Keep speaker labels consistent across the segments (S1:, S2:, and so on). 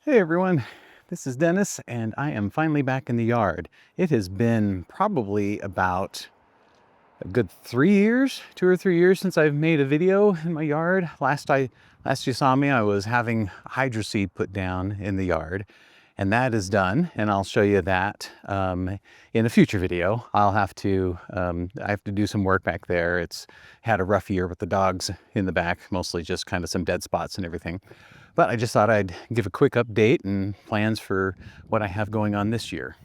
S1: Hey everyone, this is Dennis, and I am finally back in the yard. It has been probably about a good 3 years, 2 or 3 years since I've made a video in my yard. Last you saw me, I was having hydro seed put down in the yard, and that is done. And I'll show you that in a future video. I have to do some work back there. It's had a rough year with the dogs in the back, mostly just kind of some dead spots and everything. But I just thought I'd give a quick update and plans for what I have going on this year.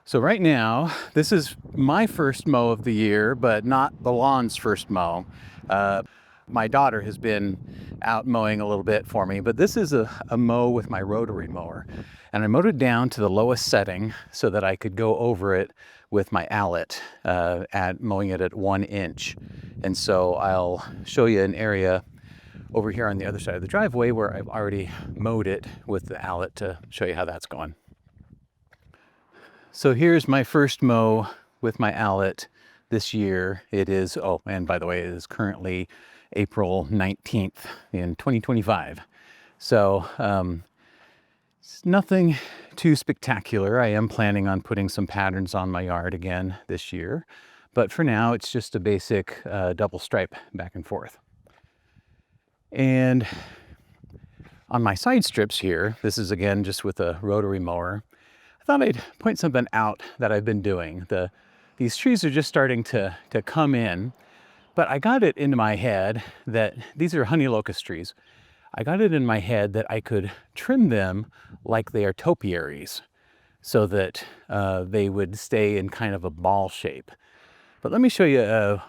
S1: So right now, this is my first mow of the year, but not the lawn's first mow. My daughter has been out mowing a little bit for me, but this is a mow with my rotary mower. And I mowed it down to the lowest setting so that I could go over it with my Allett, at mowing it at 1 inch. And so I'll show you an area over here on the other side of the driveway where I've already mowed it with the Allett to show you how that's going. So here's my first mow with my Allett this year. It is, oh, and by the way, it is currently April 19th in 2025. So it's nothing too spectacular. I am planning on putting some patterns on my yard again this year. But for now, it's just a basic double stripe back and forth. And on my side strips here, this is again just with a rotary mower, I thought I'd point something out that I've been doing. These trees are just starting to come in, but I got it into my head that these are honey locust trees. I got it in my head that I could trim them like they are topiaries so that they would stay in kind of a ball shape. But let me show you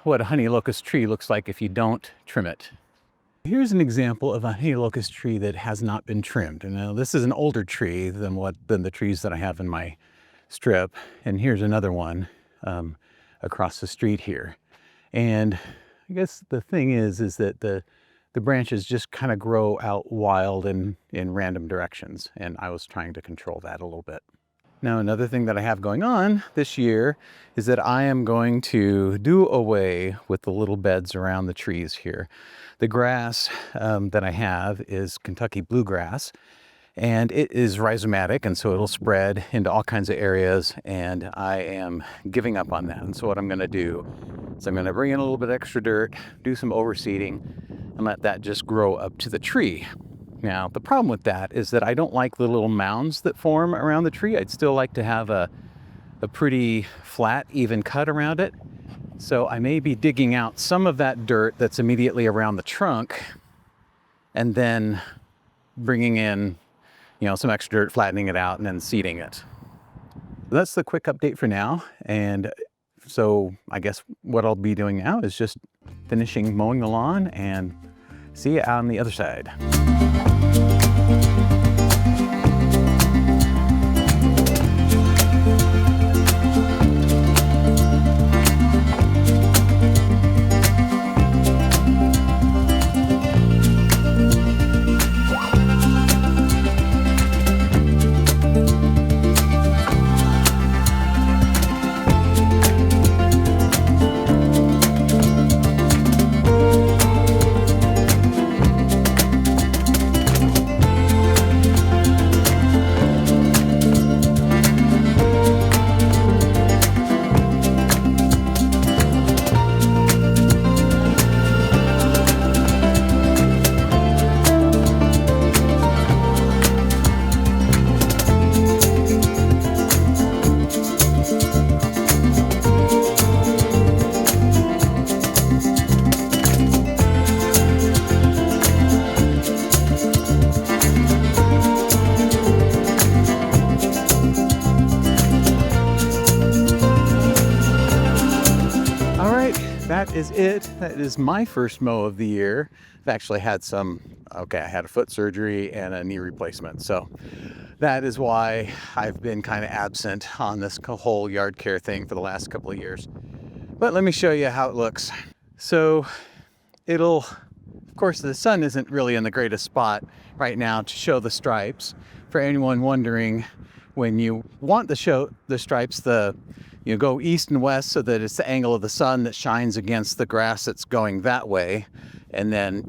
S1: what a honey locust tree looks like if you don't trim it. Here's an example of a honey locust tree that has not been trimmed. And now this is an older tree than the trees that I have in my strip. And here's another one across the street here. And I guess the thing is that the branches just kind of grow out wild in random directions. And I was trying to control that a little bit. Now, another thing that I have going on this year is that I am going to do away with the little beds around the trees here. The grass that I have is Kentucky Bluegrass, and it is rhizomatic, and so it'll spread into all kinds of areas, and I am giving up on that. And so what I'm going to do is I'm going to bring in a little bit extra dirt, do some overseeding, and let that just grow up to the tree. Now, the problem with that is that I don't like the little mounds that form around the tree. I'd still like to have a pretty flat, even cut around it. So I may be digging out some of that dirt that's immediately around the trunk and then bringing in, some extra dirt, flattening it out, and then seeding it. That's the quick update for now. And so I guess what I'll be doing now is just finishing mowing the lawn and see you on the other side. That is it. That is my first mow of the year. I've actually had I had a foot surgery and a knee replacement. So that is why I've been kind of absent on this whole yard care thing for the last couple of years. But let me show you how it looks. So of course, the sun isn't really in the greatest spot right now to show the stripes. For anyone wondering, when you want to show the stripes, you go east and west so that it's the angle of the sun that shines against the grass that's going that way. And then,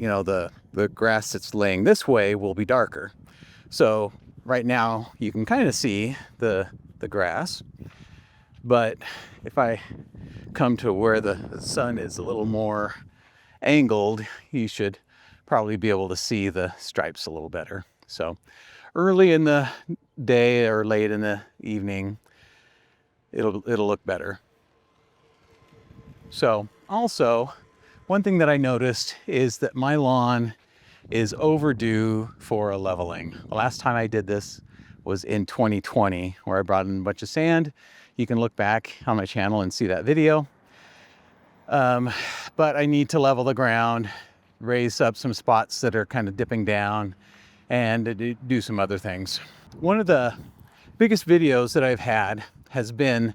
S1: the grass that's laying this way will be darker. So right now you can kind of see the grass, but if I come to where the sun is a little more angled, you should probably be able to see the stripes a little better. So early in the day or late in the evening, it'll look better. So also, one thing that I noticed is that my lawn is overdue for a leveling. The last time I did this was in 2020, where I brought in a bunch of sand. You can look back on my channel and see that video. But I need to level the ground, raise up some spots that are kind of dipping down, and do some other things. One of the biggest videos that I've had has been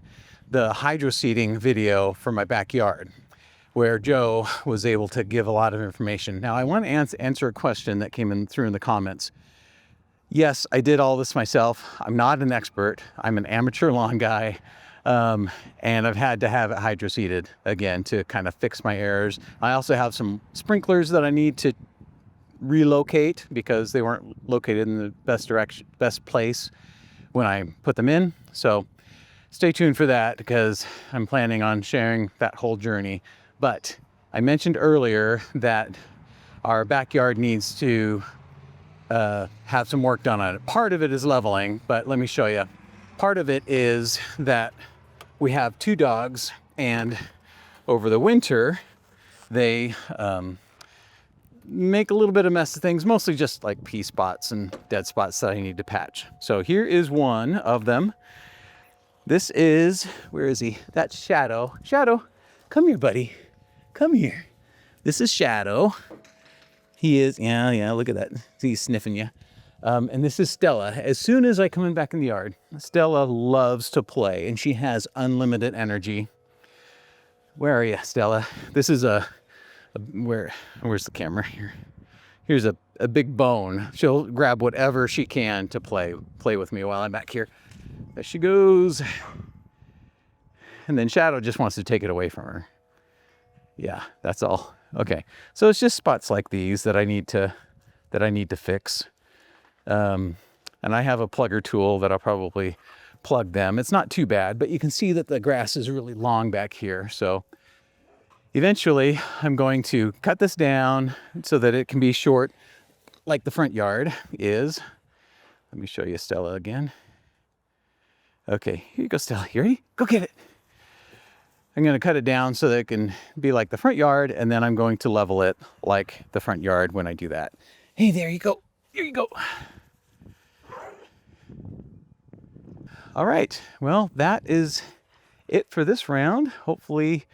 S1: the hydro seeding video for my backyard, where Joe was able to give a lot of information. Now I want to answer a question that came through in the comments. Yes, I did all this myself. I'm not an expert. I'm an amateur lawn guy. And I've had to have it hydro seeded again to kind of fix my errors. I also have some sprinklers that I need to relocate because they weren't located in the best place when I put them in. So stay tuned for that because I'm planning on sharing that whole journey. But I mentioned earlier that our backyard needs to have some work done on it. Part of it is leveling, but let me show you. Part of it is that we have 2 dogs, and over the winter, they make a little bit of mess of things, mostly just like pea spots and dead spots that I need to patch. So here is one of them. This is, where is he? That's Shadow. Shadow, come here, buddy. Come here. This is Shadow. He is, yeah, look at that. He's sniffing you. And this is Stella. As soon as I come in back in the yard, Stella loves to play and she has unlimited energy. Where are you, Stella? This is where's the camera here? Here's a big bone. She'll grab whatever she can to play with me while I'm back here. There she goes. And then Shadow just wants to take it away from her. Yeah, that's all. Okay. So it's just spots like these that I need to fix. And I have a plugger tool that I'll probably plug them. It's not too bad, but you can see that the grass is really long back here. So eventually I'm going to cut this down so that it can be short like the front yard is. Let me show you Stella again. Okay, here you go, Stella. You ready? Go get it. I'm going to cut it down so that it can be like the front yard, and then I'm going to level it like the front yard when I do that. Hey, there you go. Here you go. All right. Well, that is it for this round. Hopefully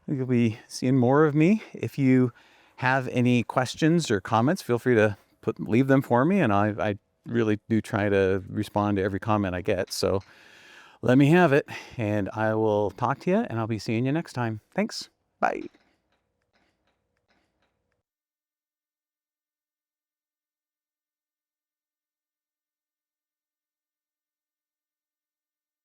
S1: you'll be seeing more of me. If you have any questions or comments, feel free to leave them for me. And I really do try to respond to every comment I get. So let me have it, and I will talk to you, and I'll be seeing you next time. Thanks. Bye.